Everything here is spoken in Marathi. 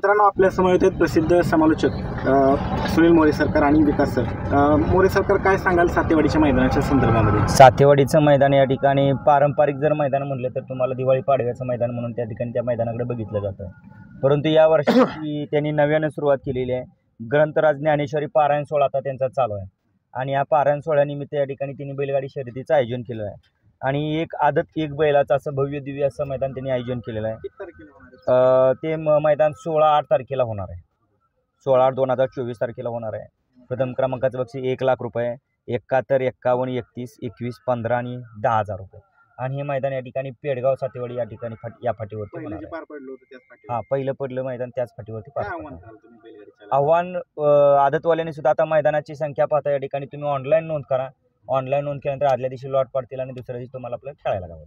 मित्रांनो, आपल्या समोर आहेत प्रसिद्ध समालोचक सुनील मोरे सरकार आणि विकास सर. मोरे सरकार, काय सांगाल सातेवाडीच्या मैदानाच्या संदर्भामध्ये? सातेवाडीचं मैदान या ठिकाणी पारंपरिक जर मैदान म्हटलं तर तुम्हाला दिवाळी पाडव्याचं मैदान म्हणून त्या ठिकाणी त्या मैदानाकडे बघितलं जातं. परंतु या वर्षी त्यांनी नव्यानं सुरुवात केलेली आहे. ग्रंथराज ज्ञानेश्वरी पारायण सोहळा आता त्यांचा चालू आहे आणि या पारायण सोहळ्यानिमित्त या ठिकाणी त्यांनी बैलगाडी शर्यतीचं आयोजन केलं आहे आणि एक आदत एक बैलाचं असं भव्य दिव्य असं मैदान त्यांनी आयोजन केलेलं आहे. ते मैदान 16/8 तारखेला होणार आहे. 16/8/2024 तारखेला होणार आहे. प्रथम क्रमांकाचं बक्षीस 1,00,000 रुपये, 71, 51, 31, 21, 15 आणि 10,000 रुपये. आणि हे मैदान या ठिकाणी पेडगाव सातेवाडी या ठिकाणी या फाटीवरती होणार आहे. हां, पहिलं पडलं मैदान त्याच फाटीवरती पार पडलं. आव्हान आदतवाल्याने सुद्धा आता मैदानाची संख्या पाहता या ठिकाणी तुम्ही ऑनलाईन नोंद करा. ऑनलाईन नोंद केल्यानंतर आदल्या दिवशी लॉट पडतील आणि दुसऱ्या दिवशी तुम्हाला आपल्याला खेळायला गावं.